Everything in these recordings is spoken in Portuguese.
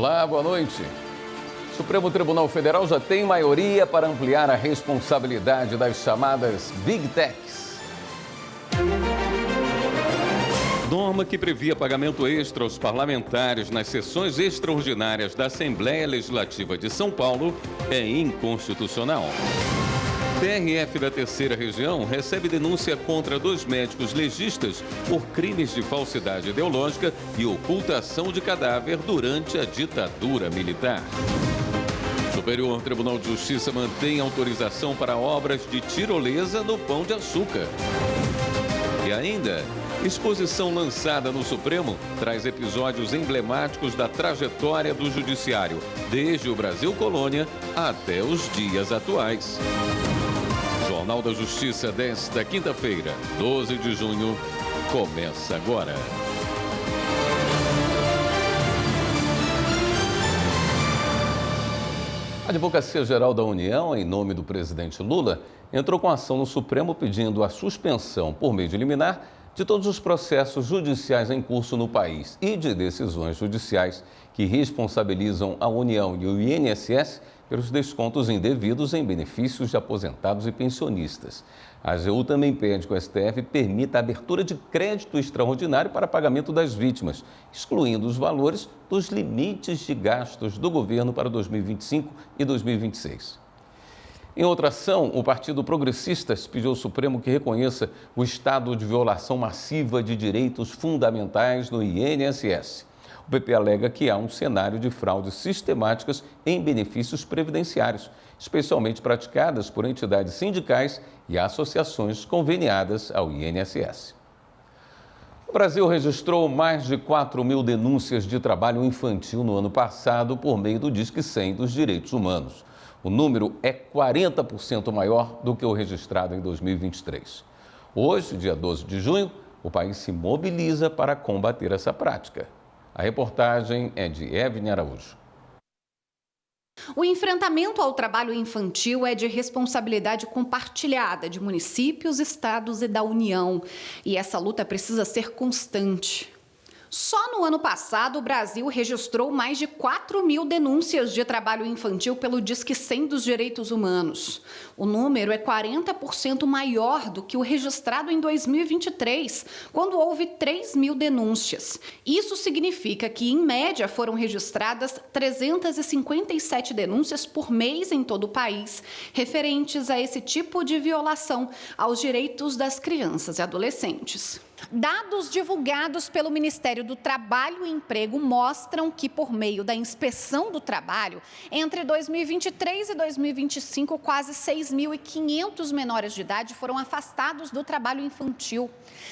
Olá, boa noite. O Supremo Tribunal Federal já tem maioria para ampliar a responsabilidade das chamadas Big Techs. Norma que previa pagamento extra aos parlamentares nas sessões extraordinárias da Assembleia Legislativa de São Paulo é inconstitucional. TRF da Terceira Região recebe denúncia contra 2 médicos legistas por crimes de falsidade ideológica e ocultação de cadáver durante a ditadura militar. O Superior Tribunal de Justiça mantém autorização para obras de tirolesa no Pão de Açúcar. E ainda, exposição lançada no Supremo traz episódios emblemáticos da trajetória do Judiciário, desde o Brasil Colônia até os dias atuais. Jornal da Justiça desta quinta-feira, 12 de junho, começa agora. A Advocacia Geral da União, em nome do presidente Lula, entrou com ação no Supremo pedindo a suspensão, por meio de liminar, de todos os processos judiciais em curso no país e de decisões judiciais que responsabilizam a União e o INSS pelos descontos indevidos em benefícios de aposentados e pensionistas. A AGU também pede que o STF permita a abertura de crédito extraordinário para pagamento das vítimas, excluindo os valores dos limites de gastos do governo para 2025 e 2026. Em outra ação, o Partido Progressistas pediu ao Supremo que reconheça o estado de violação massiva de direitos fundamentais no INSS. O PP alega que há um cenário de fraudes sistemáticas em benefícios previdenciários, especialmente praticadas por entidades sindicais e associações conveniadas ao INSS. O Brasil registrou mais de 4.000 denúncias de trabalho infantil no ano passado por meio do Disque 100 dos Direitos Humanos. O número é 40% maior do que o registrado em 2023. Hoje, dia 12 de junho, o país se mobiliza para combater essa prática. A reportagem é de Evne Araújo. O enfrentamento ao trabalho infantil é de responsabilidade compartilhada de municípios, estados e da União. E essa luta precisa ser constante. Só no ano passado, o Brasil registrou mais de 4.000 denúncias de trabalho infantil pelo Disque 100 dos Direitos Humanos. O número é 40% maior do que o registrado em 2023, quando houve 3.000 denúncias. Isso significa que, em média, foram registradas 357 denúncias por mês em todo o país, referentes a esse tipo de violação aos direitos das crianças e adolescentes. Dados divulgados pelo Ministério do Trabalho e Emprego mostram que, por meio da inspeção do trabalho, entre 2023 e 2025, quase 6.500 menores de idade foram afastados do trabalho infantil.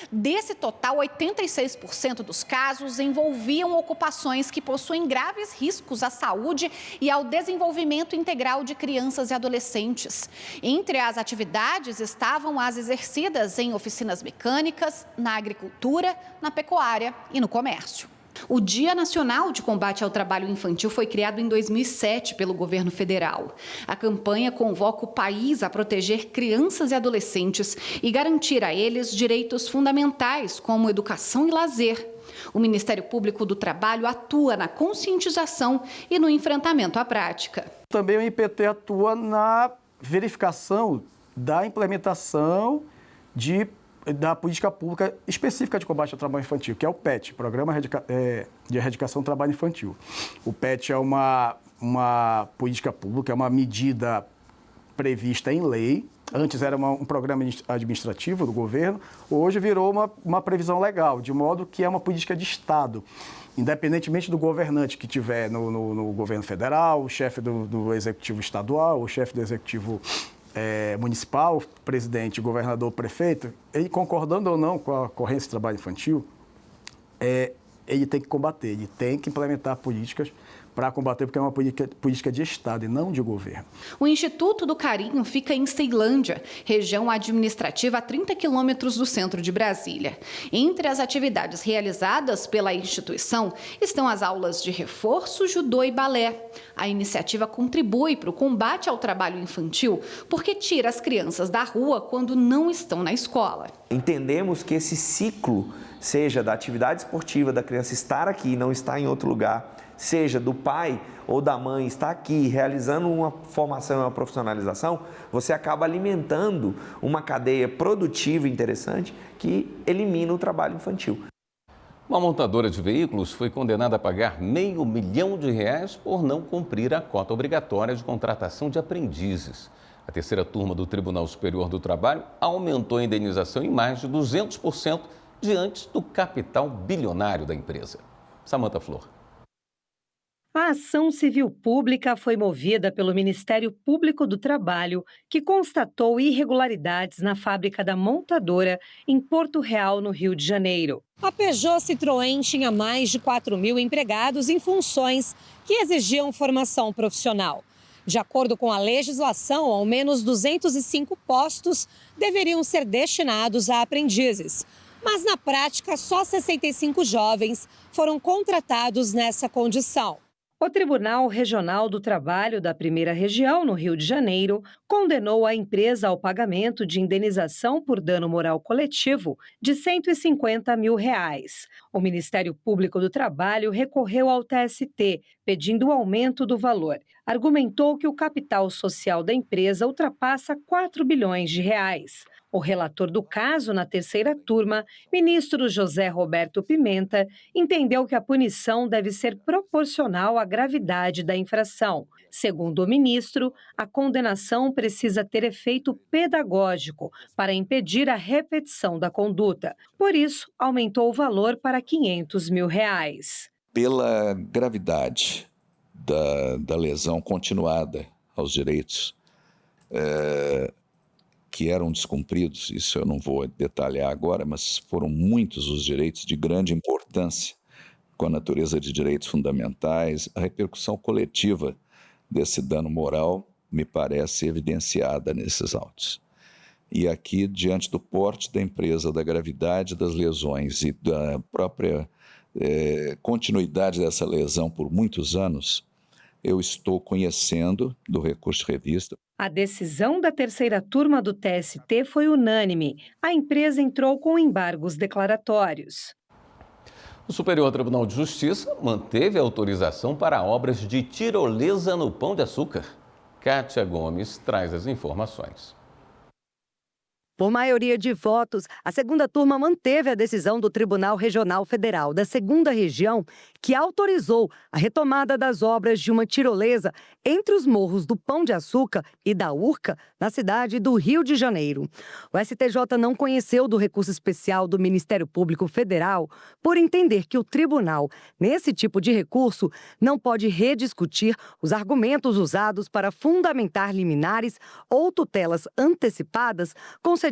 Desse total, 86% dos casos envolviam ocupações que possuem graves riscos à saúde e ao desenvolvimento integral de crianças e adolescentes. Entre as atividades estavam as exercidas em oficinas mecânicas, na agricultura, na pecuária e no comércio. O Dia Nacional de Combate ao Trabalho Infantil foi criado em 2007 pelo governo federal. A campanha convoca o país a proteger crianças e adolescentes e garantir a eles direitos fundamentais como educação e lazer. O Ministério Público do Trabalho atua na conscientização e no enfrentamento à prática. Também o IPT atua na verificação da implementação da política pública específica de combate ao trabalho infantil, que é o PET, Programa de Erradicação do Trabalho Infantil. O PET é uma política pública, é uma medida prevista em lei. Antes era um programa administrativo do governo, hoje virou uma previsão legal, de modo que é uma política de Estado. Independentemente do governante que tiver no governo federal, o chefe do executivo estadual, o chefe do executivo municipal, presidente, governador, prefeito, ele concordando ou não com a ocorrência de trabalho infantil, ele tem que combater, ele tem que implementar políticas para combater, porque é uma política de Estado e não de governo. O Instituto do Carinho fica em Ceilândia, região administrativa a 30 quilômetros do centro de Brasília. Entre as atividades realizadas pela instituição estão as aulas de reforço, judô e balé. A iniciativa contribui para o combate ao trabalho infantil porque tira as crianças da rua quando não estão na escola. Entendemos que esse ciclo, seja da atividade esportiva, da criança estar aqui e não estar em outro lugar, seja do pai ou da mãe, está aqui realizando uma formação e uma profissionalização, você acaba alimentando uma cadeia produtiva interessante que elimina o trabalho infantil. Uma montadora de veículos foi condenada a pagar R$500 mil por não cumprir a cota obrigatória de contratação de aprendizes. A terceira turma do Tribunal Superior do Trabalho aumentou a indenização em mais de 200% diante do capital bilionário da empresa. Samanta Flor. A ação civil pública foi movida pelo Ministério Público do Trabalho, que constatou irregularidades na fábrica da montadora em Porto Real, no Rio de Janeiro. A Peugeot Citroën tinha mais de 4.000 empregados em funções que exigiam formação profissional. De acordo com a legislação, ao menos 205 postos deveriam ser destinados a aprendizes. Mas, na prática, só 65 jovens foram contratados nessa condição. O Tribunal Regional do Trabalho da Primeira Região, no Rio de Janeiro, condenou a empresa ao pagamento de indenização por dano moral coletivo de R$150 mil. O Ministério Público do Trabalho recorreu ao TST, pedindo o aumento do valor. Argumentou que o capital social da empresa ultrapassa R$4 bilhões. O relator do caso, na terceira turma, ministro José Roberto Pimenta, entendeu que a punição deve ser proporcional à gravidade da infração. Segundo o ministro, a condenação precisa ter efeito pedagógico para impedir a repetição da conduta. Por isso, aumentou o valor para R$500 mil. Pela gravidade da lesão continuada aos direitos que eram descumpridos, isso eu não vou detalhar agora, mas foram muitos os direitos de grande importância, com a natureza de direitos fundamentais, a repercussão coletiva desse dano moral me parece evidenciada nesses autos. E aqui, diante do porte da empresa, da gravidade das lesões e da própria continuidade dessa lesão por muitos anos, eu estou conhecendo do recurso de revista. A decisão da terceira turma do TST foi unânime. A empresa entrou com embargos declaratórios. O Superior Tribunal de Justiça manteve a autorização para obras de tirolesa no Pão de Açúcar. Kátia Gomes traz as informações. Por maioria de votos, a segunda turma manteve a decisão do Tribunal Regional Federal da Segunda Região, que autorizou a retomada das obras de uma tirolesa entre os morros do Pão de Açúcar e da Urca, na cidade do Rio de Janeiro. O STJ não conheceu do recurso especial do Ministério Público Federal por entender que o tribunal, nesse tipo de recurso, não pode rediscutir os argumentos usados para fundamentar liminares ou tutelas antecipadas concedidas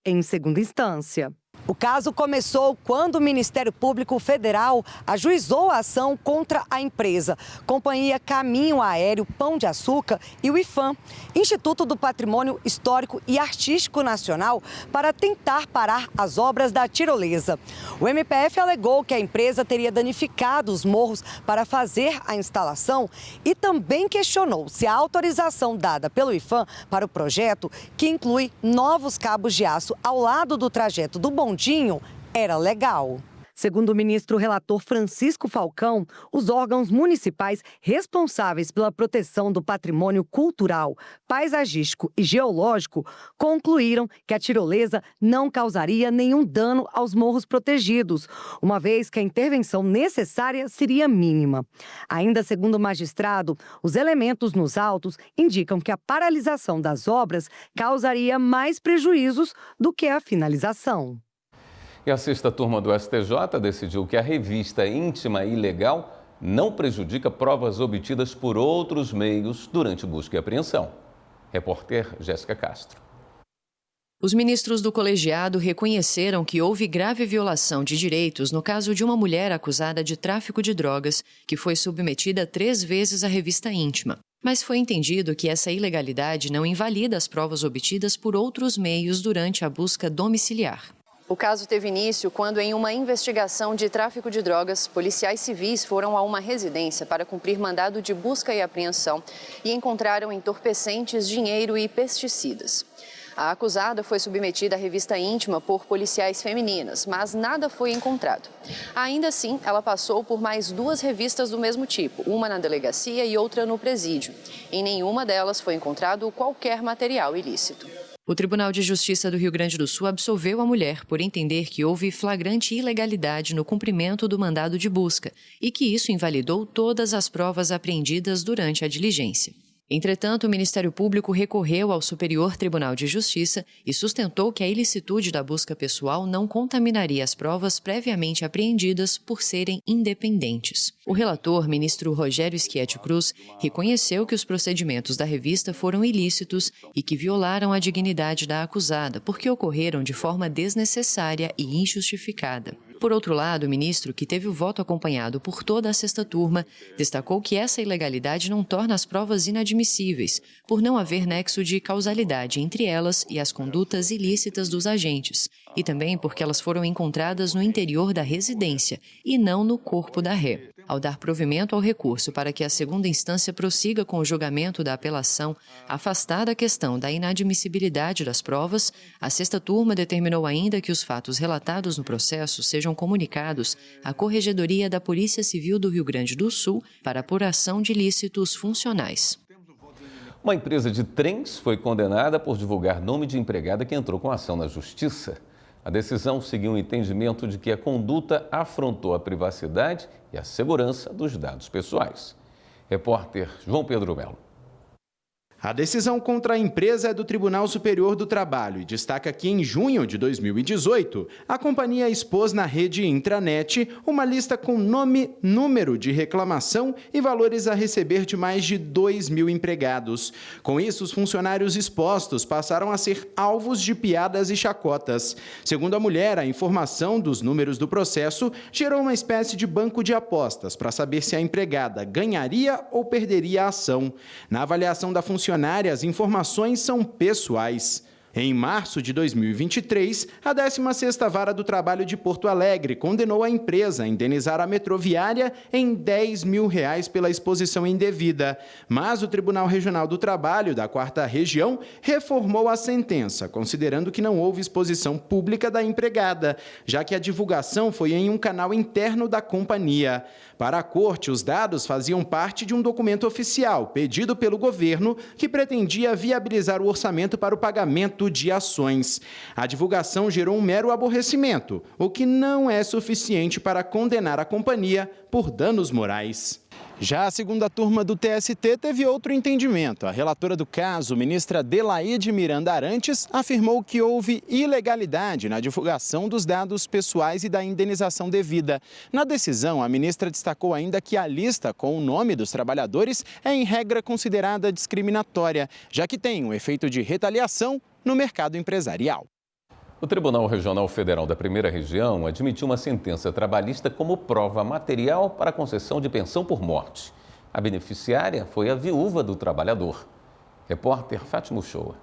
em segunda instância. O caso começou quando o Ministério Público Federal ajuizou a ação contra a empresa Companhia Caminho Aéreo Pão de Açúcar e o IPHAN, Instituto do Patrimônio Histórico e Artístico Nacional, para tentar parar as obras da tirolesa. O MPF alegou que a empresa teria danificado os morros para fazer a instalação e também questionou se a autorização dada pelo IPHAN para o projeto, que inclui novos cabos de aço ao lado do trajeto do bondinho, era legal. Segundo o ministro relator Francisco Falcão, os órgãos municipais responsáveis pela proteção do patrimônio cultural, paisagístico e geológico concluíram que a tirolesa não causaria nenhum dano aos morros protegidos, uma vez que a intervenção necessária seria mínima. Ainda segundo o magistrado, os elementos nos autos indicam que a paralisação das obras causaria mais prejuízos do que a finalização. E a sexta turma do STJ decidiu que a revista íntima e legal não prejudica provas obtidas por outros meios durante busca e apreensão. Repórter Jéssica Castro. Os ministros do colegiado reconheceram que houve grave violação de direitos no caso de uma mulher acusada de tráfico de drogas que foi submetida 3 vezes à revista íntima. Mas foi entendido que essa ilegalidade não invalida as provas obtidas por outros meios durante a busca domiciliar. O caso teve início quando, em uma investigação de tráfico de drogas, policiais civis foram a uma residência para cumprir mandado de busca e apreensão e encontraram entorpecentes, dinheiro e pesticidas. A acusada foi submetida à revista íntima por policiais femininas, mas nada foi encontrado. Ainda assim, ela passou por mais 2 revistas do mesmo tipo, uma na delegacia e outra no presídio. Em nenhuma delas foi encontrado qualquer material ilícito. O Tribunal de Justiça do Rio Grande do Sul absolveu a mulher por entender que houve flagrante ilegalidade no cumprimento do mandado de busca e que isso invalidou todas as provas apreendidas durante a diligência. Entretanto, o Ministério Público recorreu ao Superior Tribunal de Justiça e sustentou que a ilicitude da busca pessoal não contaminaria as provas previamente apreendidas por serem independentes. O relator, ministro Rogério Schietti Cruz, reconheceu que os procedimentos da revista foram ilícitos e que violaram a dignidade da acusada, porque ocorreram de forma desnecessária e injustificada. Por outro lado, o ministro, que teve o voto acompanhado por toda a sexta turma, destacou que essa ilegalidade não torna as provas inadmissíveis, por não haver nexo de causalidade entre elas e as condutas ilícitas dos agentes, e também porque elas foram encontradas no interior da residência e não no corpo da ré. Ao dar provimento ao recurso para que a segunda instância prossiga com o julgamento da apelação, afastada a questão da inadmissibilidade das provas, a sexta turma determinou ainda que os fatos relatados no processo sejam comunicados à Corregedoria da Polícia Civil do Rio Grande do Sul para apuração de ilícitos funcionais. Uma empresa de trens foi condenada por divulgar nome de empregada que entrou com ação na Justiça. A decisão seguiu o entendimento de que a conduta afrontou a privacidade e a segurança dos dados pessoais. Repórter João Pedro Melo. A decisão contra a empresa é do Tribunal Superior do Trabalho e destaca que em junho de 2018, a companhia expôs na rede intranet uma lista com nome, número de reclamação e valores a receber de mais de 2.000 empregados. Com isso, os funcionários expostos passaram a ser alvos de piadas e chacotas. Segundo a mulher, a informação dos números do processo gerou uma espécie de banco de apostas para saber se a empregada ganharia ou perderia a ação. Na avaliação da funcionária, as informações são pessoais. Em março de 2023, a 16ª Vara do Trabalho de Porto Alegre condenou a empresa a indenizar a Metroviária em R$10.000 pela exposição indevida. Mas o Tribunal Regional do Trabalho da 4ª Região reformou a sentença, considerando que não houve exposição pública da empregada, já que a divulgação foi em um canal interno da companhia. Para a Corte, os dados faziam parte de um documento oficial pedido pelo governo que pretendia viabilizar o orçamento para o pagamento de ações. A divulgação gerou um mero aborrecimento, o que não é suficiente para condenar a companhia por danos morais. Já a segunda turma do TST teve outro entendimento. A relatora do caso, ministra Adelaide Miranda Arantes, afirmou que houve ilegalidade na divulgação dos dados pessoais e da indenização devida. Na decisão, a ministra destacou ainda que a lista com o nome dos trabalhadores é, em regra, considerada discriminatória, já que tem um efeito de retaliação no mercado empresarial. O Tribunal Regional Federal da Primeira Região admitiu uma sentença trabalhista como prova material para a concessão de pensão por morte. A beneficiária foi a viúva do trabalhador. Repórter Fátima Uchoa.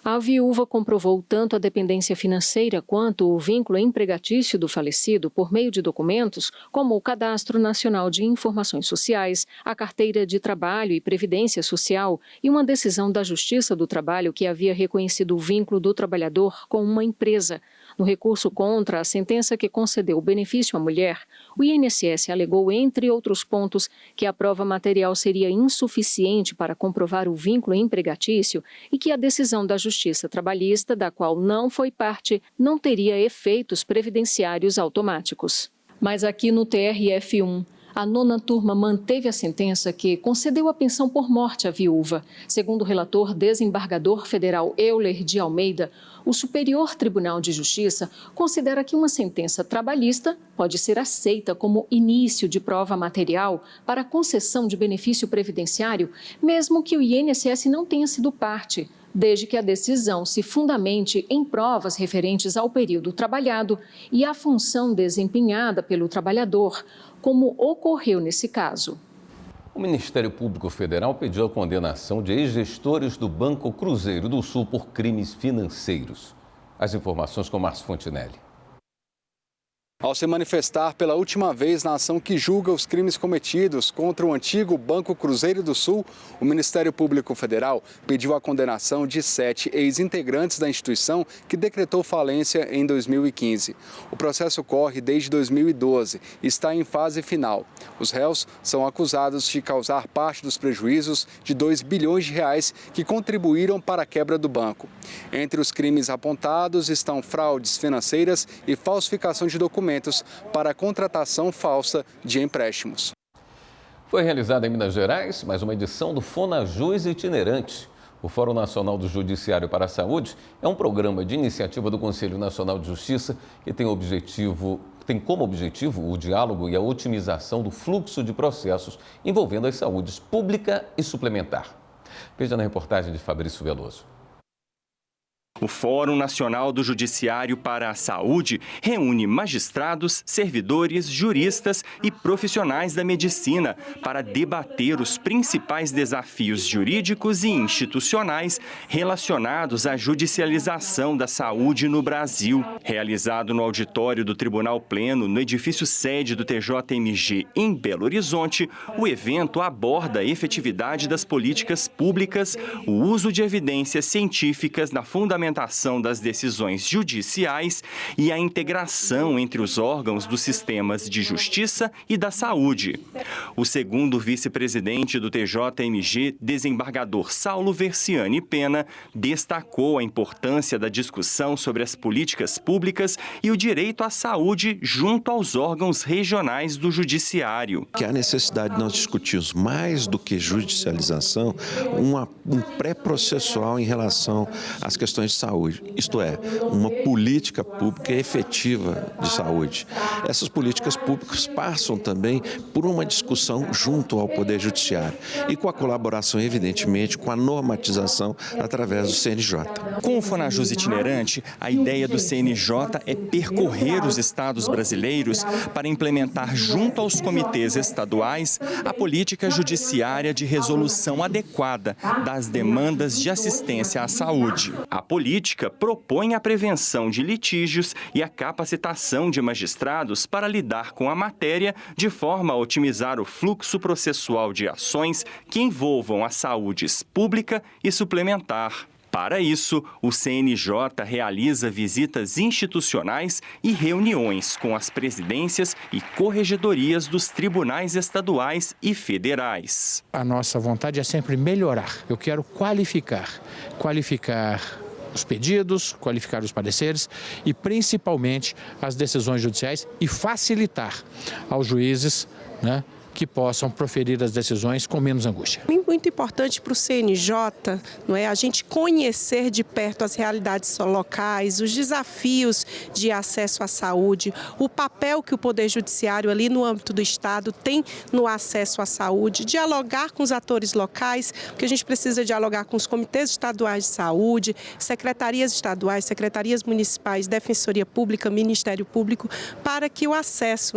A viúva comprovou tanto a dependência financeira quanto o vínculo empregatício do falecido por meio de documentos, como o Cadastro Nacional de Informações Sociais, a Carteira de Trabalho e Previdência Social e uma decisão da Justiça do Trabalho que havia reconhecido o vínculo do trabalhador com uma empresa. No recurso contra a sentença que concedeu o benefício à mulher, o INSS alegou, entre outros pontos, que a prova material seria insuficiente para comprovar o vínculo empregatício e que a decisão da Justiça Trabalhista, da qual não foi parte, não teria efeitos previdenciários automáticos. Mas aqui no TRF1, a 9ª turma manteve a sentença que concedeu a pensão por morte à viúva. Segundo o relator desembargador federal Euler de Almeida, o Superior Tribunal de Justiça considera que uma sentença trabalhista pode ser aceita como início de prova material para a concessão de benefício previdenciário, mesmo que o INSS não tenha sido parte, desde que a decisão se fundamente em provas referentes ao período trabalhado e à função desempenhada pelo trabalhador, como ocorreu nesse caso. O Ministério Público Federal pediu a condenação de ex-gestores do Banco Cruzeiro do Sul por crimes financeiros. As informações com Márcio Fontinelli. Ao se manifestar pela última vez na ação que julga os crimes cometidos contra o antigo Banco Cruzeiro do Sul, o Ministério Público Federal pediu a condenação de 7 ex-integrantes da instituição que decretou falência em 2015. O processo corre desde 2012 e está em fase final. Os réus são acusados de causar parte dos prejuízos de 2 bilhões de reais que contribuíram para a quebra do banco. Entre os crimes apontados estão fraudes financeiras e falsificação de documentos para a contratação falsa de empréstimos. Foi realizada em Minas Gerais mais uma edição do FONAJUS itinerante. O Fórum Nacional do Judiciário para a Saúde é um programa de iniciativa do Conselho Nacional de Justiça que tem como objetivo o diálogo e a otimização do fluxo de processos envolvendo as saúdes pública e suplementar. Veja na reportagem de Fabrício Veloso. O Fórum Nacional do Judiciário para a Saúde reúne magistrados, servidores, juristas e profissionais da medicina para debater os principais desafios jurídicos e institucionais relacionados à judicialização da saúde no Brasil. Realizado no auditório do Tribunal Pleno, no edifício sede do TJMG em Belo Horizonte, o evento aborda a efetividade das políticas públicas, o uso de evidências científicas na fundamentação das decisões judiciais e a integração entre os órgãos dos sistemas de justiça e da saúde. O segundo vice-presidente do TJMG, desembargador Saulo Versiani Pena, destacou a importância da discussão sobre as políticas públicas e o direito à saúde junto aos órgãos regionais do judiciário. Que há necessidade de nós discutirmos mais do que judicialização, um pré-processual em relação às questões de saúde, isto é, uma política pública efetiva de saúde. Essas políticas públicas passam também por uma discussão junto ao Poder Judiciário e com a colaboração, evidentemente, com a normatização através do CNJ. Com o FONAJUS itinerante, a ideia do CNJ é percorrer os estados brasileiros para implementar junto aos comitês estaduais a política judiciária de resolução adequada das demandas de assistência à saúde. A política propõe a prevenção de litígios e a capacitação de magistrados para lidar com a matéria de forma a otimizar o fluxo processual de ações que envolvam a saúde pública e suplementar. Para isso, o CNJ realiza visitas institucionais e reuniões com as presidências e corregedorias dos tribunais estaduais e federais. A nossa vontade é sempre melhorar. Eu quero qualificar os pedidos, qualificar os pareceres e, principalmente, as decisões judiciais e facilitar aos juízes, que possam proferir as decisões com menos angústia. Muito importante para o CNJ, não é, a gente conhecer de perto as realidades locais, os desafios de acesso à saúde, o papel que o Poder Judiciário ali no âmbito do Estado tem no acesso à saúde, dialogar com os atores locais, porque a gente precisa dialogar com os comitês estaduais de saúde, secretarias estaduais, secretarias municipais, Defensoria Pública, Ministério Público, para que o acesso,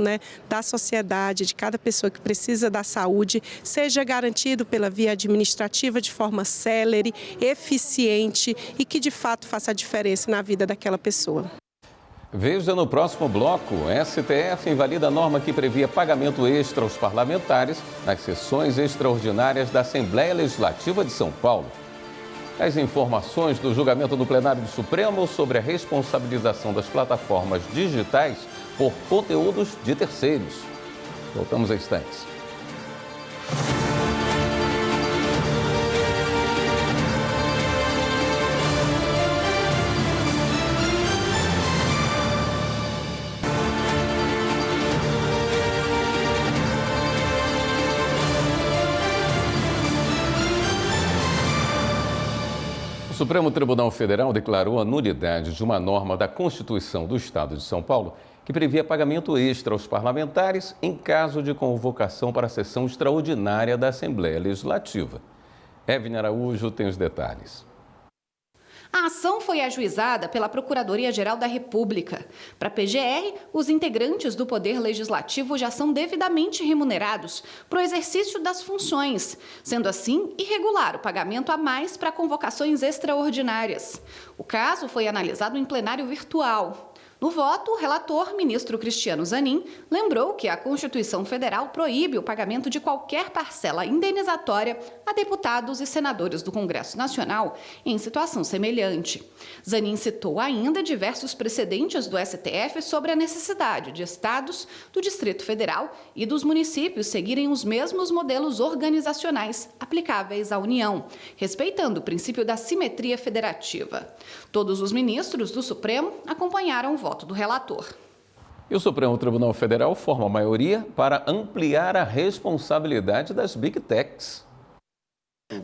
da sociedade, de cada pessoa que precisa da saúde, seja garantido pela via administrativa de forma célere, eficiente e que de fato faça a diferença na vida daquela pessoa. Veja no próximo bloco, STF invalida a norma que previa pagamento extra aos parlamentares nas sessões extraordinárias da Assembleia Legislativa de São Paulo. As informações do julgamento do plenário do Supremo sobre a responsabilização das plataformas digitais por conteúdos de terceiros. Voltamos a instantes. O Supremo Tribunal Federal declarou a nulidade de uma norma da Constituição do Estado de São Paulo que previa pagamento extra aos parlamentares em caso de convocação para a sessão extraordinária da Assembleia Legislativa. Evne Araújo tem os detalhes. A ação foi ajuizada pela Procuradoria-Geral da República. Para a PGR, os integrantes do Poder Legislativo já são devidamente remunerados para o exercício das funções, sendo assim irregular o pagamento a mais para convocações extraordinárias. O caso foi analisado em plenário virtual. No voto, o relator, ministro Cristiano Zanin, lembrou que a Constituição Federal proíbe o pagamento de qualquer parcela indenizatória a deputados e senadores do Congresso Nacional em situação semelhante. Zanin citou ainda diversos precedentes do STF sobre a necessidade de estados, do Distrito Federal e dos municípios seguirem os mesmos modelos organizacionais aplicáveis à União, respeitando o princípio da simetria federativa. Todos os ministros do Supremo acompanharam o voto do relator. E o Supremo Tribunal Federal forma a maioria para ampliar a responsabilidade das Big Techs.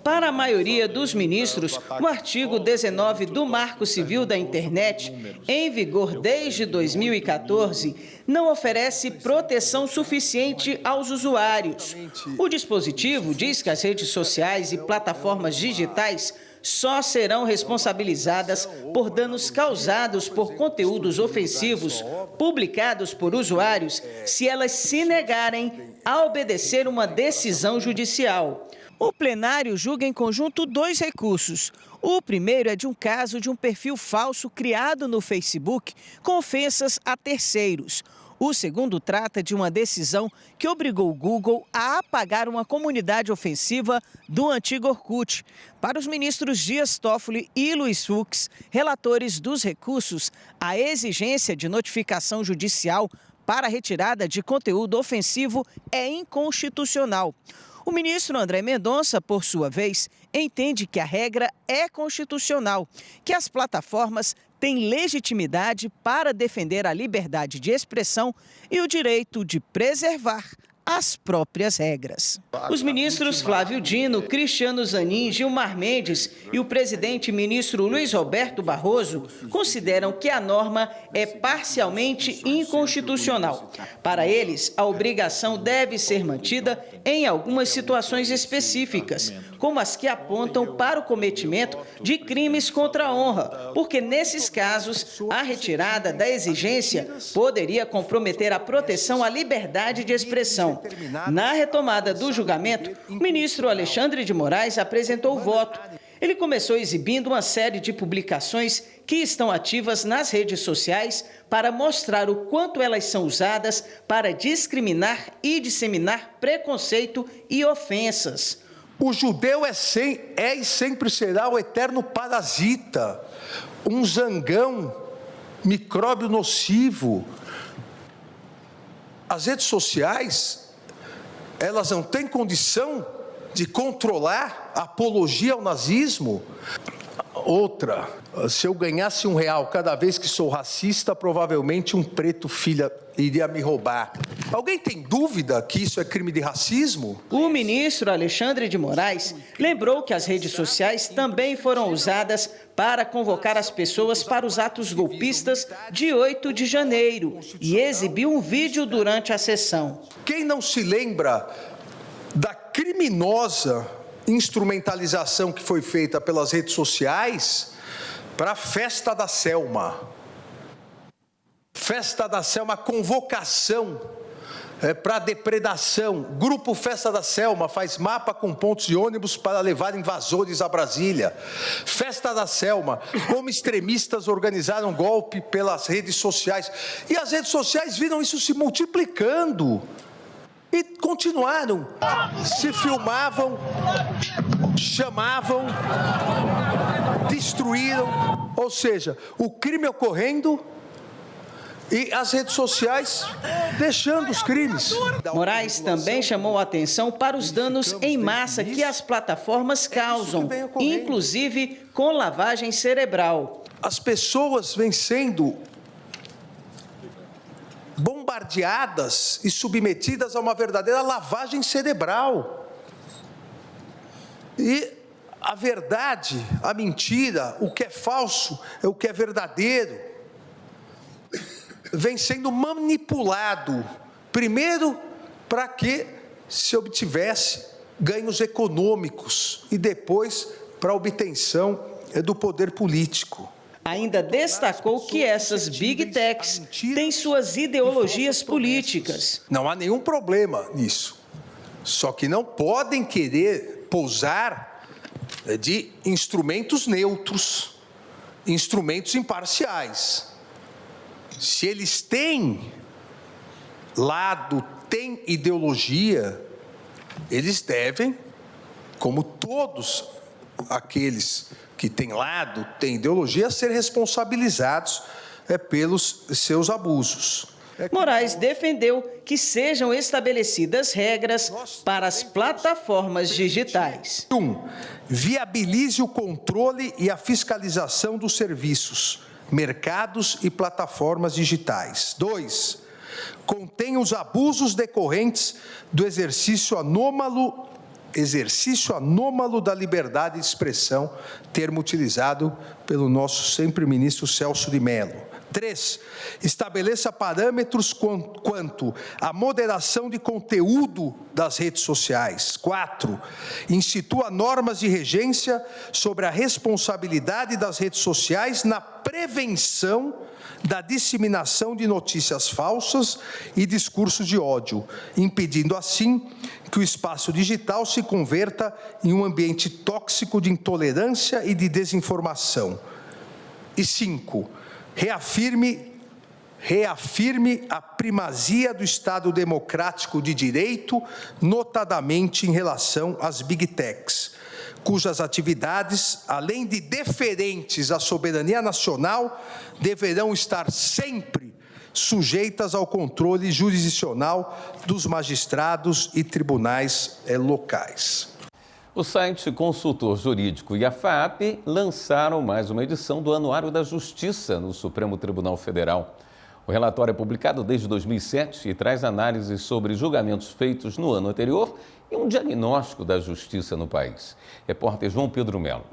Para a maioria dos ministros, o artigo 19 do Marco Civil da Internet, em vigor desde 2014, não oferece proteção suficiente aos usuários. O dispositivo diz que as redes sociais e plataformas digitais só serão responsabilizadas por danos causados por conteúdos ofensivos publicados por usuários se elas se negarem a obedecer uma decisão judicial. O plenário julga em conjunto 2 recursos. O primeiro é de um caso de um perfil falso criado no Facebook com ofensas a terceiros. O segundo trata de uma decisão que obrigou o Google a apagar uma comunidade ofensiva do antigo Orkut. Para os ministros Dias Toffoli e Luiz Fux, relatores dos recursos, a exigência de notificação judicial para a retirada de conteúdo ofensivo é inconstitucional. O ministro André Mendonça, por sua vez, entende que a regra é constitucional, que as plataformas têm legitimidade para defender a liberdade de expressão e o direito de preservar as próprias regras. Os ministros Flávio Dino, Cristiano Zanin, Gilmar Mendes e o presidente ministro Luiz Roberto Barroso consideram que a norma é parcialmente inconstitucional. Para eles, a obrigação deve ser mantida em algumas situações específicas, como as que apontam para o cometimento de crimes contra a honra, porque nesses casos a retirada da exigência poderia comprometer a proteção à liberdade de expressão. Na retomada do julgamento, o ministro Alexandre de Moraes apresentou o voto. Ele começou exibindo uma série de publicações que estão ativas nas redes sociais para mostrar o quanto elas são usadas para discriminar e disseminar preconceito e ofensas. O judeu é e sempre será o eterno parasita, um zangão, micróbio nocivo. As redes sociais, elas não têm condição de controlar a apologia ao nazismo. Outra, se eu ganhasse R$1 cada vez que sou racista, provavelmente um preto filha iria me roubar. Alguém tem dúvida que isso é crime de racismo? O ministro Alexandre de Moraes lembrou que as redes sociais também foram usadas para convocar as pessoas para os atos golpistas de 8 de janeiro e exibiu um vídeo durante a sessão. Quem não se lembra da criminosa instrumentalização que foi feita pelas redes sociais para a Festa da Selma? Festa da Selma, convocação para depredação. Grupo Festa da Selma faz mapa com pontos de ônibus para levar invasores a Brasília. Festa da Selma, como extremistas organizaram golpe pelas redes sociais. E as redes sociais viram isso se multiplicando. E continuaram, se filmavam, chamavam, destruíram, ou seja, o crime ocorrendo e as redes sociais deixando os crimes. Moraes também chamou a atenção para os danos em massa que as plataformas causam, inclusive com lavagem cerebral. As pessoas vêm sendo bombardeadas e submetidas a uma verdadeira lavagem cerebral. E a verdade, a mentira, o que é falso, é o que é verdadeiro, vem sendo manipulado, primeiro para que se obtivesse ganhos econômicos e depois para a obtenção do poder político. Ainda destacou que essas Big Techs têm suas ideologias políticas. Não há nenhum problema nisso. Só que não podem querer pousar de instrumentos neutros, instrumentos imparciais. se eles têm lado, têm ideologia, eles devem, como todos aqueles que têm lado, têm ideologia, ser responsabilizados pelos seus abusos. Moraes defendeu que sejam estabelecidas regras para as plataformas digitais. 1. Viabilize o controle e a fiscalização dos serviços, mercados e plataformas digitais. 2. Contenha os abusos decorrentes do exercício anômalo da liberdade de expressão, termo utilizado pelo nosso sempre ministro Celso de Mello. 3. Estabeleça parâmetros quanto à moderação de conteúdo das redes sociais. 4. Institua normas de regência sobre a responsabilidade das redes sociais na prevenção da disseminação de notícias falsas e discursos de ódio, impedindo assim que o espaço digital se converta em um ambiente tóxico de intolerância e de desinformação. E 5. Reafirme a primazia do Estado democrático de direito, notadamente em relação às Big Techs, cujas atividades, além de deferentes à soberania nacional, deverão estar sempre sujeitas ao controle jurisdicional dos magistrados e tribunais locais. O site Consultor Jurídico e a FAAP lançaram mais uma edição do Anuário da Justiça no Supremo Tribunal Federal. O relatório é publicado desde 2007 e traz análises sobre julgamentos feitos no ano anterior e um diagnóstico da justiça no país. Repórter João Pedro Melo.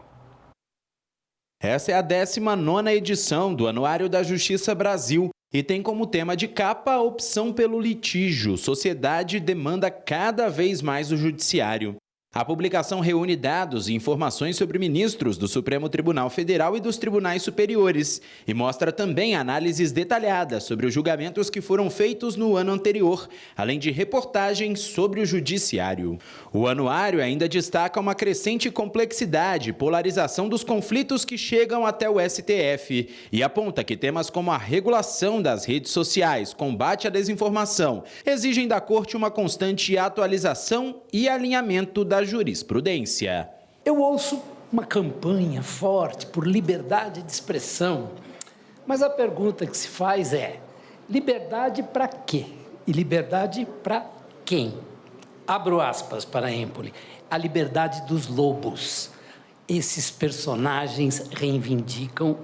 Essa é a 19ª edição do Anuário da Justiça Brasil e tem como tema de capa a opção pelo litígio. Sociedade demanda cada vez mais o judiciário. A publicação reúne dados e informações sobre ministros do Supremo Tribunal Federal e dos tribunais superiores e mostra também análises detalhadas sobre os julgamentos que foram feitos no ano anterior, além de reportagens sobre o judiciário. O anuário ainda destaca uma crescente complexidade e polarização dos conflitos que chegam até o STF e aponta que temas como a regulação das redes sociais, combate à desinformação, exigem da Corte uma constante atualização e alinhamento da jurisprudência. Eu ouço uma campanha forte por liberdade de expressão, mas a pergunta que se faz é: liberdade para quê? E liberdade para quem? Abro aspas para a Empoli: a liberdade dos lobos. Esses personagens reivindicam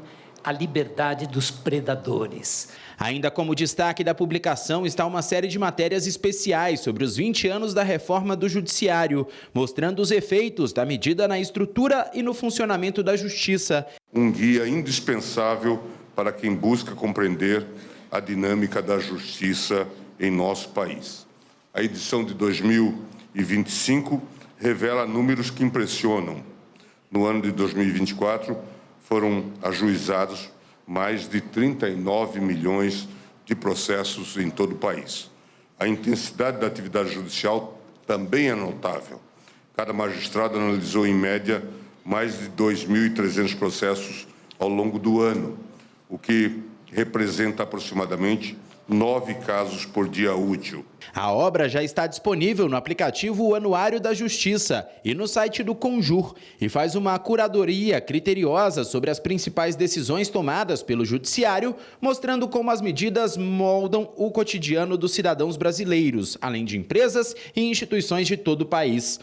a liberdade dos predadores. Ainda como destaque da publicação está uma série de matérias especiais sobre os 20 anos da reforma do judiciário, mostrando os efeitos da medida na estrutura e no funcionamento da justiça. Um guia indispensável para quem busca compreender a dinâmica da justiça em nosso país. A edição de 2025 revela números que impressionam. No ano de 2024, foram ajuizados mais de 39 milhões de processos em todo o país. A intensidade da atividade judicial também é notável. Cada magistrado analisou, em média, mais de 2.300 processos ao longo do ano, o que representa aproximadamente 9 casos por dia útil. A obra já está disponível no aplicativo Anuário da Justiça e no site do Conjur e faz uma curadoria criteriosa sobre as principais decisões tomadas pelo Judiciário, mostrando como as medidas moldam o cotidiano dos cidadãos brasileiros, além de empresas e instituições de todo o país.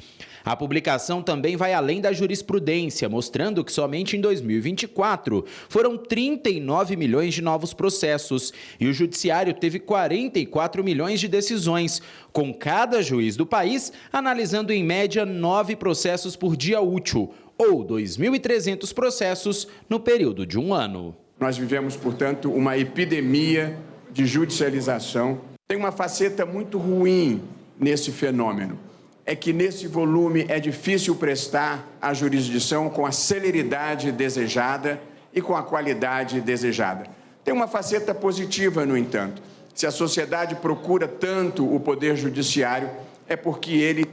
A publicação também vai além da jurisprudência, mostrando que somente em 2024 foram 39 milhões de novos processos e o Judiciário teve 44 milhões de decisões, com cada juiz do país analisando em média 9 processos por dia útil, ou 2.300 processos no período de um ano. Nós vivemos, portanto, uma epidemia de judicialização. Tem uma faceta muito ruim nesse fenômeno. É que nesse volume é difícil prestar a jurisdição com a celeridade desejada e com a qualidade desejada. Tem uma faceta positiva, no entanto. Se a sociedade procura tanto o poder judiciário, é porque ele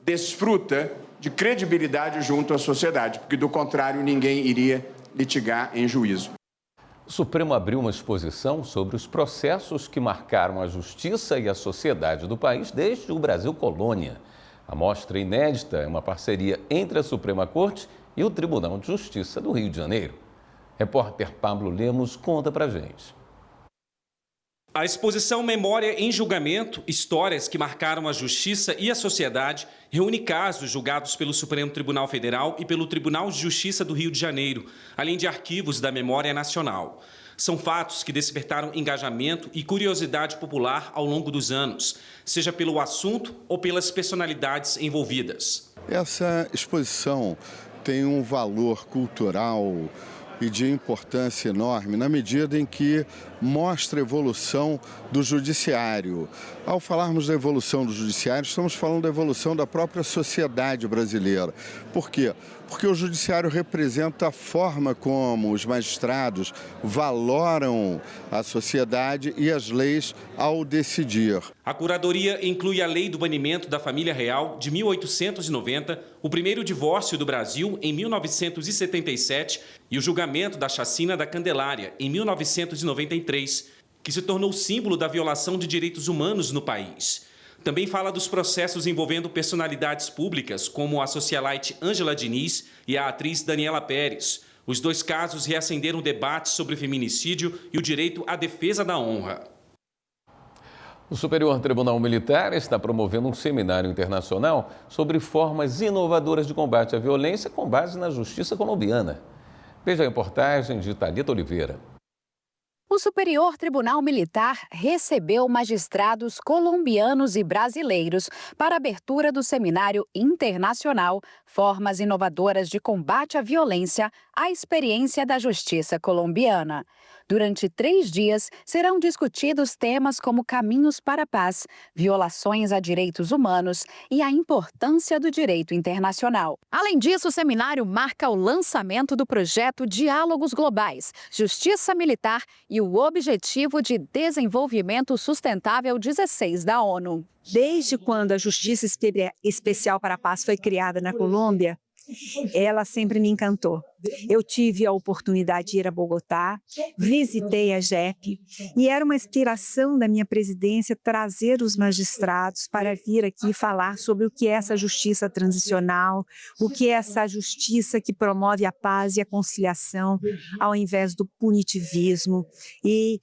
desfruta de credibilidade junto à sociedade, porque do contrário ninguém iria litigar em juízo. O Supremo abriu uma exposição sobre os processos que marcaram a justiça e a sociedade do país desde o Brasil colônia. A mostra inédita é uma parceria entre a Suprema Corte e o Tribunal de Justiça do Rio de Janeiro. Repórter Pablo Lemos conta pra gente. A exposição Memória em Julgamento, Histórias que Marcaram a Justiça e a Sociedade, reúne casos julgados pelo Supremo Tribunal Federal e pelo Tribunal de Justiça do Rio de Janeiro, além de arquivos da memória nacional. São fatos que despertaram engajamento e curiosidade popular ao longo dos anos, seja pelo assunto ou pelas personalidades envolvidas. Essa exposição tem um valor cultural e de importância enorme na medida em que mostra a evolução do judiciário. Ao falarmos da evolução do judiciário, estamos falando da evolução da própria sociedade brasileira. Por quê? Porque o judiciário representa a forma como os magistrados valoram a sociedade e as leis ao decidir. A curadoria inclui a Lei do Banimento da Família Real, de 1890, o primeiro divórcio do Brasil, em 1977, e o julgamento da Chacina da Candelária, em 1993, que se tornou símbolo da violação de direitos humanos no país. Também fala dos processos envolvendo personalidades públicas, como a socialite Ângela Diniz e a atriz Daniela Pérez. Os dois casos reacenderam debates sobre feminicídio e o direito à defesa da honra. O Superior Tribunal Militar está promovendo um seminário internacional sobre formas inovadoras de combate à violência com base na justiça colombiana. Veja a reportagem de Thalita Oliveira. O Superior Tribunal Militar recebeu magistrados colombianos e brasileiros para a abertura do Seminário Internacional Formas Inovadoras de Combate à Violência, a experiência da justiça colombiana. Durante 3 dias, serão discutidos temas como caminhos para a paz, violações a direitos humanos e a importância do direito internacional. Além disso, o seminário marca o lançamento do projeto Diálogos Globais, Justiça Militar e o Objetivo de Desenvolvimento Sustentável 16 da ONU. Desde quando a Justiça Especial para a Paz foi criada na Colômbia, ela sempre me encantou. Eu tive a oportunidade de ir a Bogotá, visitei a JEP e era uma inspiração da minha presidência trazer os magistrados para vir aqui falar sobre o que é essa justiça transicional, o que é essa justiça que promove a paz e a conciliação ao invés do punitivismo e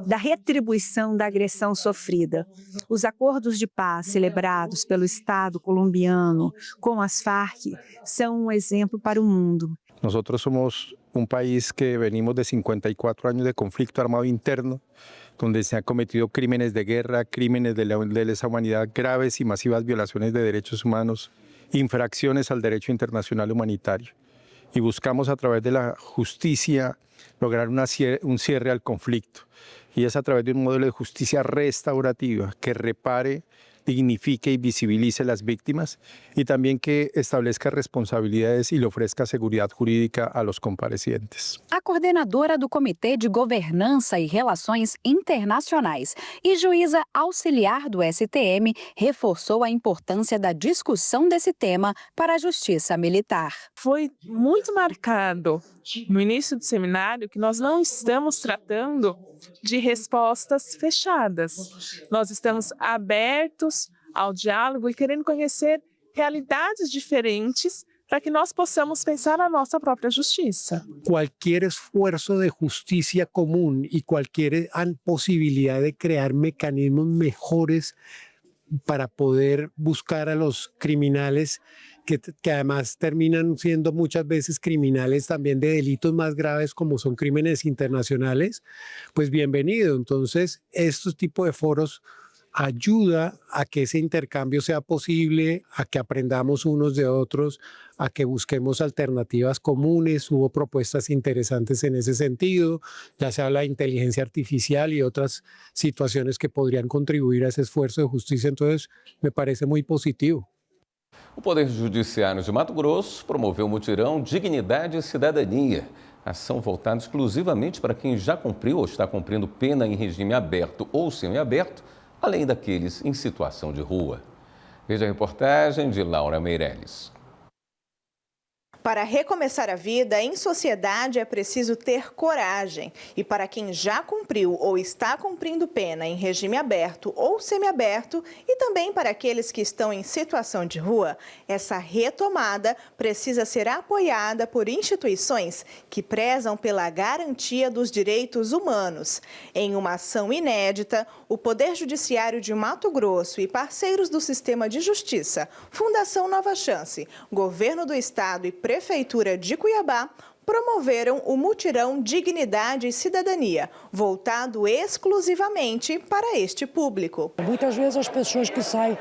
da retribuição da agressão sofrida. Os acordos de paz celebrados pelo Estado colombiano com as Farc são um exemplo para o mundo. Nosotros somos un país que venimos de 54 años de conflicto armado interno, donde se han cometido crímenes de guerra, crímenes de lesa humanidad, graves y masivas violaciones de derechos humanos, infracciones al derecho internacional humanitario. Y buscamos a través de la justicia lograr un cierre al conflicto. Y es a través de un modelo de justicia restaurativa que repare, dignifique y visibilice las víctimas y también que establezca responsabilidades y le ofrezca seguridad jurídica a los comparecientes. A coordenadora do Comitê de Governança e Relações Internacionais e juíza auxiliar do STM reforçou a importância da discussão desse tema para a justiça militar. Foi muito marcado no início do seminário que nós não estamos tratando de respostas fechadas. Nós estamos abertos ao diálogo e querendo conhecer realidades diferentes para que nós possamos pensar a nossa própria justiça. Cualquier esfuerzo de justicia común y cualquier posibilidad de crear mecanismos mejores para poder buscar a los criminales que además terminan siendo muchas veces criminales también de delitos más graves como son crímenes internacionales, pues bienvenido. Entonces, estos tipos de foros ayuda a que ese intercambio sea posible, a que aprendamos unos de otros, a que busquemos alternativas comunes. Hubo propuestas interesantes en ese sentido, ya se habla de inteligencia artificial y otras situaciones que podrían contribuir a ese esfuerzo de justicia, entonces me parece muy positivo. O Poder Judiciário de Mato Grosso promoveu o mutirão Dignidade e Cidadania, ação voltada exclusivamente para quem já cumpriu ou está cumprindo pena em regime aberto ou semiaberto, além daqueles em situação de rua. Veja a reportagem de Laura Meirelles. Para recomeçar a vida em sociedade é preciso ter coragem. E para quem já cumpriu ou está cumprindo pena em regime aberto ou semiaberto, e também para aqueles que estão em situação de rua, essa retomada precisa ser apoiada por instituições que prezam pela garantia dos direitos humanos. Em uma ação inédita, o Poder Judiciário de Mato Grosso e parceiros do Sistema de Justiça, Fundação Nova Chance, Governo do Estado e Prefeitura de Cuiabá promoveram o mutirão Dignidade e Cidadania, voltado exclusivamente para este público. Muitas vezes as pessoas que saem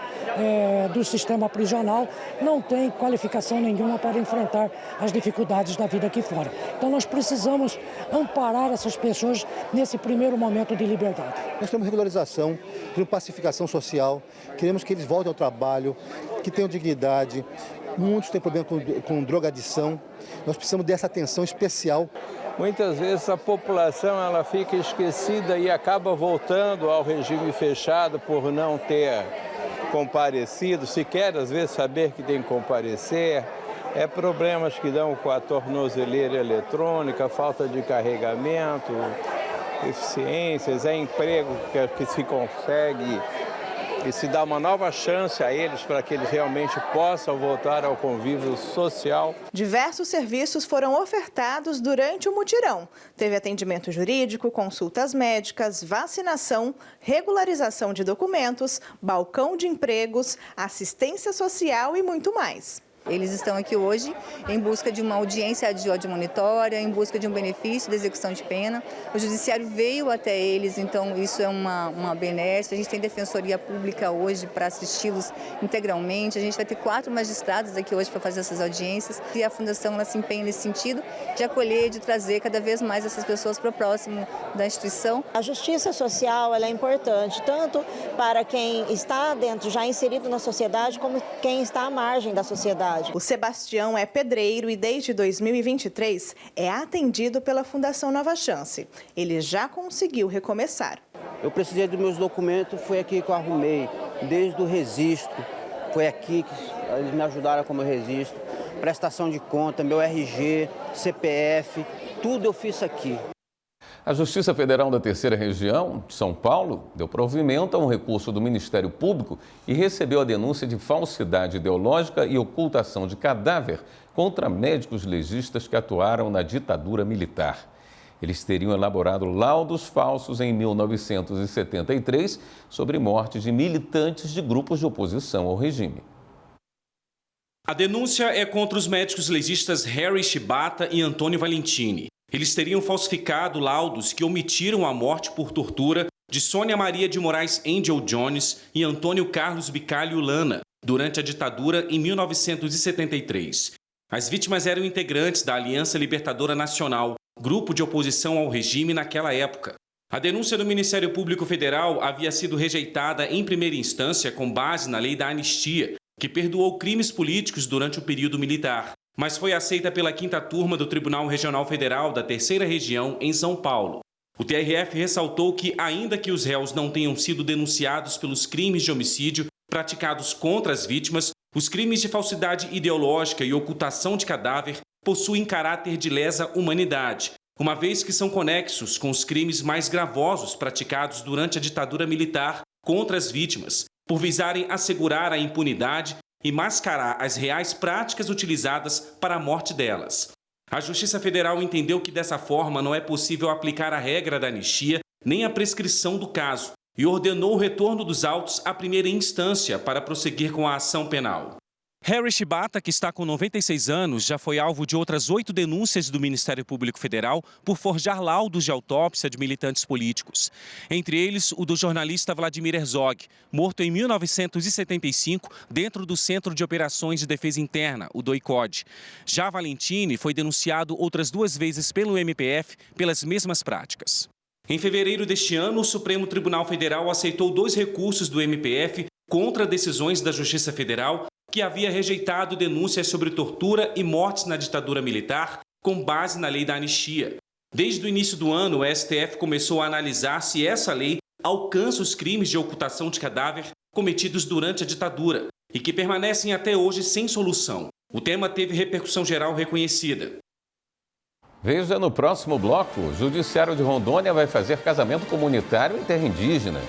do sistema prisional não têm qualificação nenhuma para enfrentar as dificuldades da vida aqui fora. Então nós precisamos amparar essas pessoas nesse primeiro momento de liberdade. Nós temos regularização, temos pacificação social, queremos que eles voltem ao trabalho, que tenham dignidade. Muitos têm problema com drogadição. Nós precisamos dessa atenção especial. Muitas vezes a população ela fica esquecida e acaba voltando ao regime fechado por não ter comparecido, sequer às vezes saber que tem que comparecer. É problemas que dão com a tornozeleira eletrônica, falta de carregamento, deficiências, é emprego que se consegue e se dá uma nova chance a eles para que eles realmente possam voltar ao convívio social. Diversos serviços foram ofertados durante o mutirão. Teve atendimento jurídico, consultas médicas, vacinação, regularização de documentos, balcão de empregos, assistência social e muito mais. Eles estão aqui hoje em busca de uma audiência de monitória, em busca de um benefício da execução de pena. O judiciário veio até eles, então isso é uma benesse. A gente tem defensoria pública hoje para assisti-los integralmente. A gente vai ter 4 magistrados aqui hoje para fazer essas audiências. E a Fundação ela se empenha nesse sentido de acolher, de trazer cada vez mais essas pessoas para o próximo da instituição. A justiça social ela é importante, tanto para quem está dentro, já inserido na sociedade, como quem está à margem da sociedade. O Sebastião é pedreiro e desde 2023 é atendido pela Fundação Nova Chance. Ele já conseguiu recomeçar. Eu precisei dos meus documentos, foi aqui que eu arrumei, desde o registro, foi aqui que eles me ajudaram com o meu registro, prestação de conta, meu RG, CPF, tudo eu fiz aqui. A Justiça Federal da Terceira Região de São Paulo deu provimento a um recurso do Ministério Público e recebeu a denúncia de falsidade ideológica e ocultação de cadáver contra médicos legistas que atuaram na ditadura militar. Eles teriam elaborado laudos falsos em 1973 sobre mortes de militantes de grupos de oposição ao regime. A denúncia é contra os médicos legistas Harry Shibata e Antônio Valentini. Eles teriam falsificado laudos que omitiram a morte por tortura de Sônia Maria de Moraes Angel Jones e Antônio Carlos Bicalho Lana durante a ditadura em 1973. As vítimas eram integrantes da Aliança Libertadora Nacional, grupo de oposição ao regime naquela época. A denúncia do Ministério Público Federal havia sido rejeitada em primeira instância com base na lei da anistia, que perdoou crimes políticos durante o período militar, mas foi aceita pela 5ª Turma do Tribunal Regional Federal da Terceira Região, em São Paulo. O TRF ressaltou que, ainda que os réus não tenham sido denunciados pelos crimes de homicídio praticados contra as vítimas, os crimes de falsidade ideológica e ocultação de cadáver possuem caráter de lesa humanidade, uma vez que são conexos com os crimes mais gravosos praticados durante a ditadura militar contra as vítimas, por visarem assegurar a impunidade e mascarar as reais práticas utilizadas para a morte delas. A Justiça Federal entendeu que dessa forma não é possível aplicar a regra da anistia nem a prescrição do caso e ordenou o retorno dos autos à primeira instância para prosseguir com a ação penal. Harry Shibata, que está com 96 anos, já foi alvo de outras 8 denúncias do Ministério Público Federal por forjar laudos de autópsia de militantes políticos. Entre eles, o do jornalista Vladimir Herzog, morto em 1975 dentro do Centro de Operações de Defesa Interna, o DOICOD. Já Valentini foi denunciado outras 2 vezes pelo MPF pelas mesmas práticas. Em fevereiro deste ano, o Supremo Tribunal Federal aceitou 2 recursos do MPF contra decisões da Justiça Federal que havia rejeitado denúncias sobre tortura e mortes na ditadura militar com base na lei da anistia. Desde o início do ano, o STF começou a analisar se essa lei alcança os crimes de ocultação de cadáver cometidos durante a ditadura e que permanecem até hoje sem solução. O tema teve repercussão geral reconhecida. Veja no próximo bloco, o Judiciário de Rondônia vai fazer casamento comunitário em terra indígena.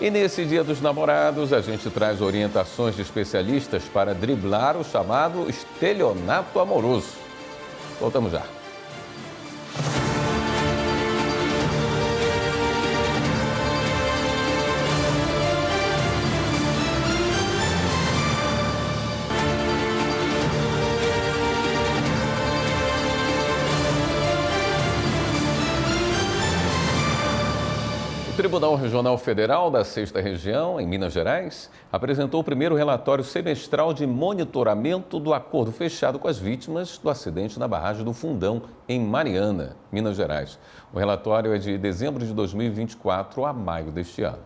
E nesse Dia dos Namorados, a gente traz orientações de especialistas para driblar o chamado estelionato amoroso. Voltamos já. O Tribunal Regional Federal da 6ª Região, em Minas Gerais, apresentou o primeiro relatório semestral de monitoramento do acordo fechado com as vítimas do acidente na barragem do Fundão, em Mariana, Minas Gerais. O relatório é de dezembro de 2024 a maio deste ano.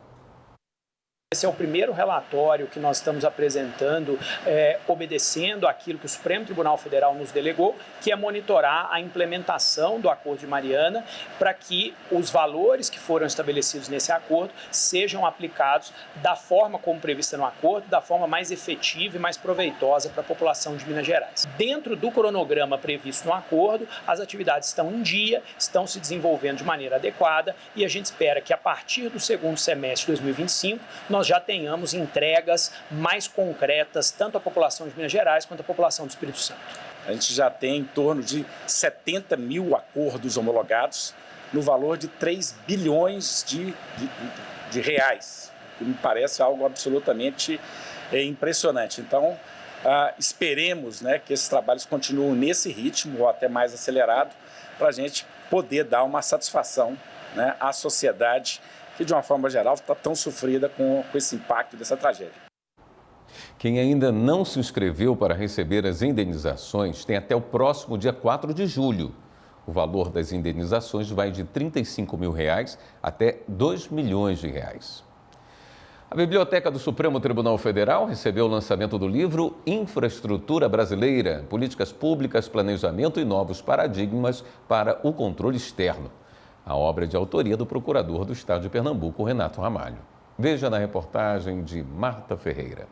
Esse é o primeiro relatório que nós estamos apresentando, obedecendo aquilo que o Supremo Tribunal Federal nos delegou, que é monitorar a implementação do Acordo de Mariana para que os valores que foram estabelecidos nesse acordo sejam aplicados da forma como prevista no acordo, da forma mais efetiva e mais proveitosa para a população de Minas Gerais. Dentro do cronograma previsto no acordo, as atividades estão em dia, estão se desenvolvendo de maneira adequada e a gente espera que a partir do segundo semestre de 2025, nós já tenhamos entregas mais concretas, tanto à população de Minas Gerais quanto à população do Espírito Santo. A gente já tem em torno de 70 mil acordos homologados, no valor de 3 bilhões de reais, que me parece algo absolutamente impressionante. Então, esperemos, né, que esses trabalhos continuem nesse ritmo ou até mais acelerado, para a gente poder dar uma satisfação, né, à sociedade que, de uma forma geral, está tão sofrida com esse impacto dessa tragédia. Quem ainda não se inscreveu para receber as indenizações tem até o próximo dia 4 de julho. O valor das indenizações vai de R$ 35 mil até R$ 2 milhões. A Biblioteca do Supremo Tribunal Federal recebeu o lançamento do livro Infraestrutura Brasileira, Políticas Públicas, Planejamento e Novos Paradigmas para o Controle Externo. A obra é de autoria do procurador do Estado de Pernambuco, Renato Ramalho. Veja na reportagem de Marta Ferreira.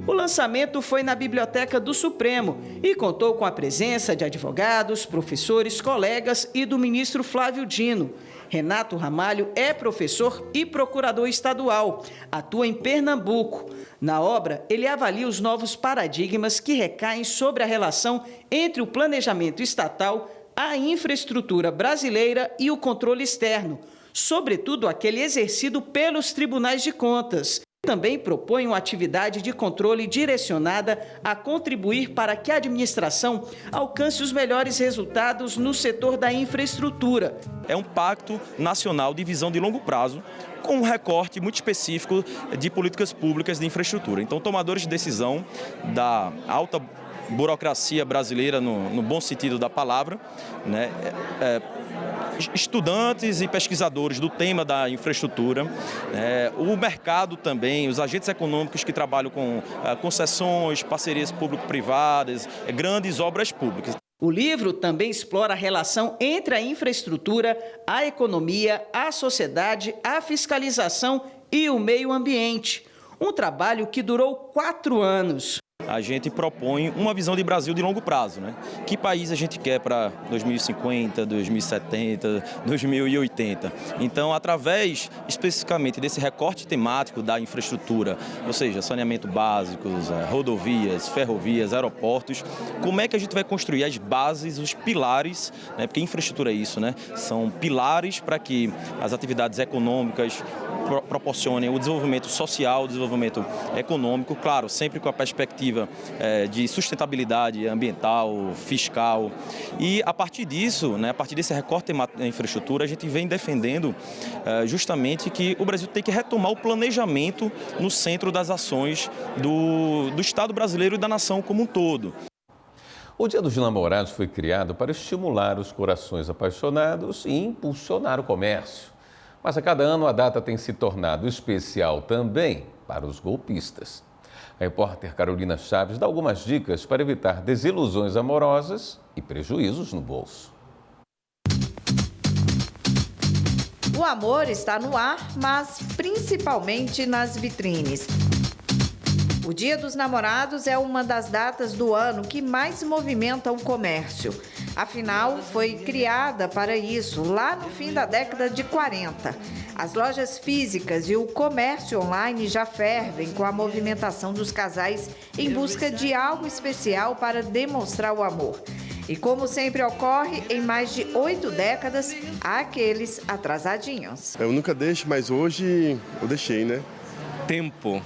O lançamento foi na Biblioteca do Supremo e contou com a presença de advogados, professores, colegas e do ministro Flávio Dino. Renato Ramalho é professor e procurador estadual, atua em Pernambuco. Na obra, ele avalia os novos paradigmas que recaem sobre a relação entre o planejamento estatal, a infraestrutura brasileira e o controle externo, sobretudo aquele exercido pelos tribunais de contas. Também propõe uma atividade de controle direcionada a contribuir para que a administração alcance os melhores resultados no setor da infraestrutura. É um pacto nacional de visão de longo prazo, com um recorte muito específico de políticas públicas de infraestrutura. Então, tomadores de decisão da alta burocracia brasileira, no bom sentido da palavra, né? Estudantes e pesquisadores do tema da infraestrutura, o mercado também, os agentes econômicos que trabalham com concessões, parcerias público-privadas, grandes obras públicas. O livro também explora a relação entre a infraestrutura, a economia, a sociedade, a fiscalização e o meio ambiente. Um trabalho que durou 4 anos. A gente propõe uma visão de Brasil de longo prazo, né? Que país a gente quer para 2050, 2070, 2080? Então, através especificamente desse recorte temático da infraestrutura, ou seja, saneamento básico, rodovias, ferrovias, aeroportos, como é que a gente vai construir as bases, os pilares, né? Porque infraestrutura é isso, né? São pilares para que as atividades econômicas proporcionem o desenvolvimento social, o desenvolvimento econômico, claro, sempre com a perspectiva de sustentabilidade ambiental, fiscal. E a partir disso, né, a partir desse recorte da infraestrutura, a gente vem defendendo justamente que o Brasil tem que retomar o planejamento no centro das ações do Estado brasileiro e da nação como um todo. O Dia dos Namorados foi criado para estimular os corações apaixonados e impulsionar o comércio. Mas a cada ano a data tem se tornado especial também para os golpistas. A repórter Carolina Chaves dá algumas dicas para evitar desilusões amorosas e prejuízos no bolso. O amor está no ar, mas principalmente nas vitrines. O Dia dos Namorados é uma das datas do ano que mais movimenta o comércio. Afinal, foi criada para isso lá no fim da década de 40. As lojas físicas e o comércio online já fervem com a movimentação dos casais em busca de algo especial para demonstrar o amor. E como sempre ocorre, em mais de 8 décadas, há aqueles atrasadinhos. Eu nunca deixo, mas hoje eu deixei, né? Tempo.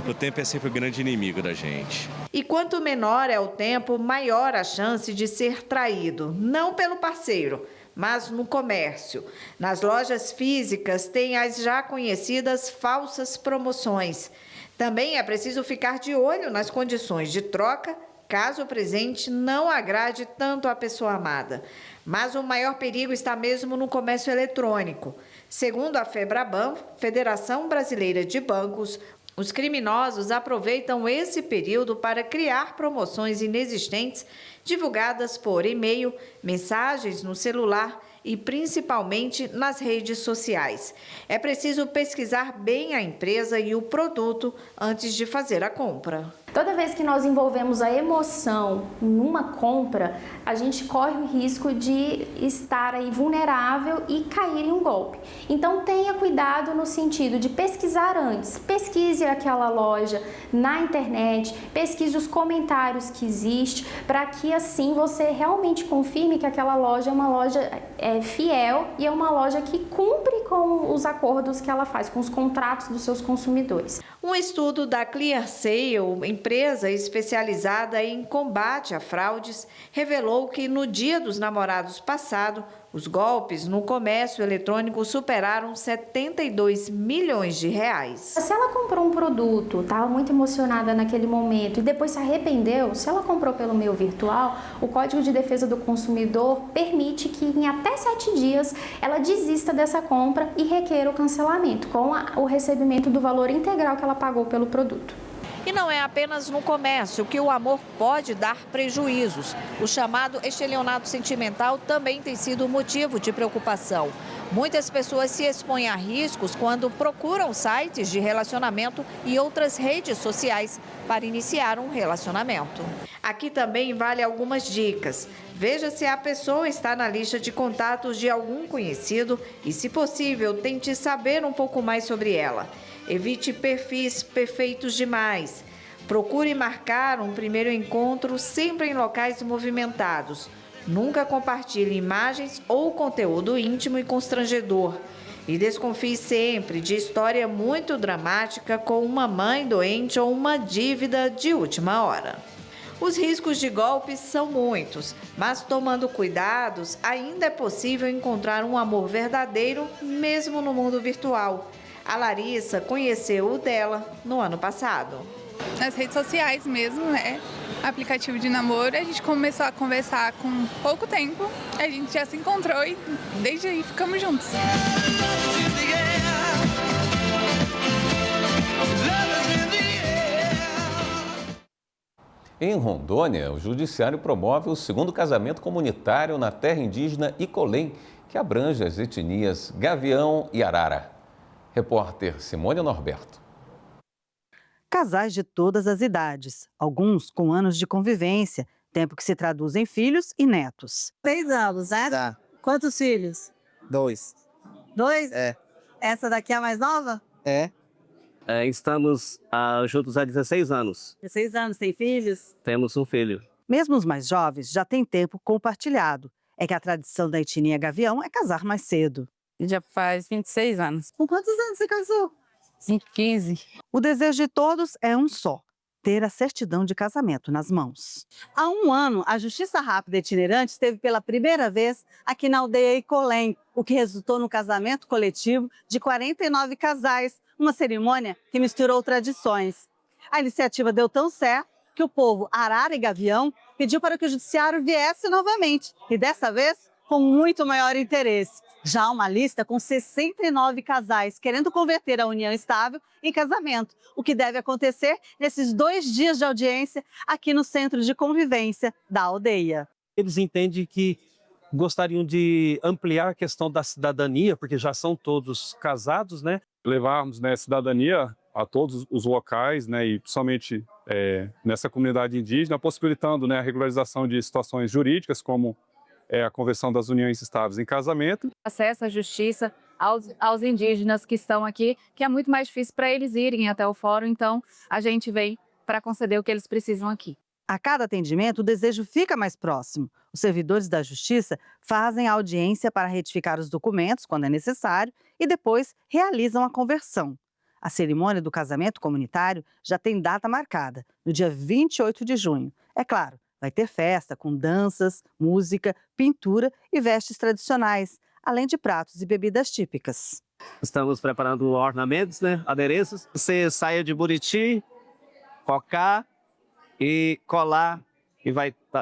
O tempo é sempre o grande inimigo da gente. E quanto menor é o tempo, maior a chance de ser traído, não pelo parceiro, mas no comércio. Nas lojas físicas tem as já conhecidas falsas promoções. Também é preciso ficar de olho nas condições de troca, caso o presente não agrade tanto a pessoa amada. Mas o maior perigo está mesmo no comércio eletrônico. Segundo a FEBRABAN, Federação Brasileira de Bancos, os criminosos aproveitam esse período para criar promoções inexistentes, divulgadas por e-mail, mensagens no celular e principalmente nas redes sociais. É preciso pesquisar bem a empresa e o produto antes de fazer a compra. Toda vez que nós envolvemos a emoção numa compra, a gente corre o risco de estar aí vulnerável e cair em um golpe. Então tenha cuidado no sentido de pesquisar antes. Pesquise aquela loja na internet, pesquise os comentários que existem, para que assim você realmente confirme que aquela loja é uma loja fiel e é uma loja que cumpre com os acordos que ela faz, com os contratos dos seus consumidores. Um estudo da ClearSale, empresa especializada em combate a fraudes, revelou que no Dia dos Namorados passado, os golpes no comércio eletrônico superaram 72 milhões de reais. Se ela comprou um produto, estava muito emocionada naquele momento e depois se arrependeu, se ela comprou pelo meio virtual, o Código de Defesa do Consumidor permite que em até 7 dias ela desista dessa compra e requeira o cancelamento, com o recebimento do valor integral que ela pagou pelo produto. E não é apenas no comércio que o amor pode dar prejuízos. O chamado estelionato sentimental também tem sido motivo de preocupação. Muitas pessoas se expõem a riscos quando procuram sites de relacionamento e outras redes sociais para iniciar um relacionamento. Aqui também vale algumas dicas. Veja se a pessoa está na lista de contatos de algum conhecido e, se possível, tente saber um pouco mais sobre ela. Evite perfis perfeitos demais. Procure marcar um primeiro encontro sempre em locais movimentados. Nunca compartilhe imagens ou conteúdo íntimo e constrangedor. E desconfie sempre de história muito dramática com uma mãe doente ou uma dívida de última hora. Os riscos de golpes são muitos, mas tomando cuidados, ainda é possível encontrar um amor verdadeiro mesmo no mundo virtual. A Larissa conheceu o dela no ano passado. Nas redes sociais mesmo, né? Aplicativo de namoro, a gente começou a conversar com pouco tempo, a gente já se encontrou e desde aí ficamos juntos. Em Rondônia, o judiciário promove o segundo casamento comunitário na terra indígena Icolém, que abrange as etnias Gavião e Arara. Repórter Simone Norberto. Casais de todas as idades, alguns com anos de convivência, tempo que se traduz em filhos e netos. 6 anos, né? Tá. Quantos filhos? 2. 2? É. Essa daqui é a mais nova? É. Estamos juntos há 16 anos. 16 anos, tem filhos? Temos um filho. Mesmo os mais jovens já têm tempo compartilhado. É que a tradição da etnia Gavião é casar mais cedo. Já faz 26 anos. Com quantos anos você casou? 15. O desejo de todos é um só: ter a certidão de casamento nas mãos. Há um ano, a Justiça Rápida Itinerante esteve pela primeira vez aqui na aldeia Icolém, o que resultou no casamento coletivo de 49 casais, uma cerimônia que misturou tradições. A iniciativa deu tão certo que o povo Arara e Gavião pediu para que o judiciário viesse novamente, e dessa vez com muito maior interesse. Já há uma lista com 69 casais querendo converter a união estável em casamento, o que deve acontecer nesses 2 dias de audiência aqui no Centro de Convivência da aldeia. Eles entendem que gostariam de ampliar a questão da cidadania, porque já são todos casados, né? Levarmos, cidadania a todos os locais, né, e principalmente nessa comunidade indígena, possibilitando, né, a regularização de situações jurídicas, como a conversão das uniões estáveis em casamento. Acesso à justiça aos indígenas que estão aqui, que é muito mais difícil para eles irem até o fórum, então a gente vem para conceder o que eles precisam aqui. A cada atendimento, o desejo fica mais próximo. Os servidores da Justiça fazem a audiência para retificar os documentos, quando é necessário, e depois realizam a conversão. A cerimônia do casamento comunitário já tem data marcada, no dia 28 de junho. É claro, vai ter festa com danças, música, pintura e vestes tradicionais, além de pratos e bebidas típicas. Estamos preparando ornamentos, né, adereços. Você saia de buriti, cocá e colar, e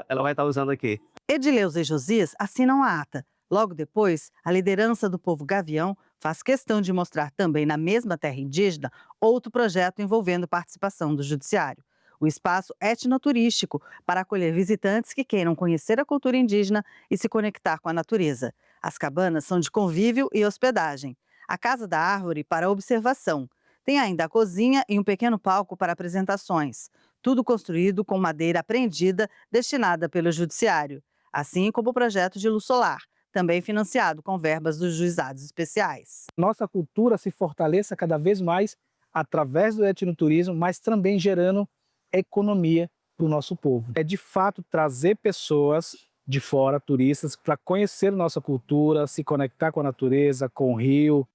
ela vai estar usando aqui. Edileuza e Josias assinam a ata. Logo depois, a liderança do povo Gavião faz questão de mostrar também na mesma terra indígena outro projeto envolvendo participação do judiciário. O espaço etnoturístico para acolher visitantes que queiram conhecer a cultura indígena e se conectar com a natureza. As cabanas são de convívio e hospedagem. A Casa da Árvore para observação. Tem ainda a cozinha e um pequeno palco para apresentações. Tudo construído com madeira apreendida destinada pelo judiciário. Assim como o projeto de luz solar, também financiado com verbas dos juizados especiais. Nossa cultura se fortaleça cada vez mais através do etnoturismo, mas também gerando economia para o nosso povo. É de fato trazer pessoas de fora, turistas, para conhecer nossa cultura, se conectar com a natureza, com o rio.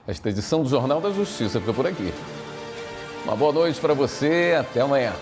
Esta edição do Jornal da Justiça fica por aqui. Uma boa noite para você, até amanhã.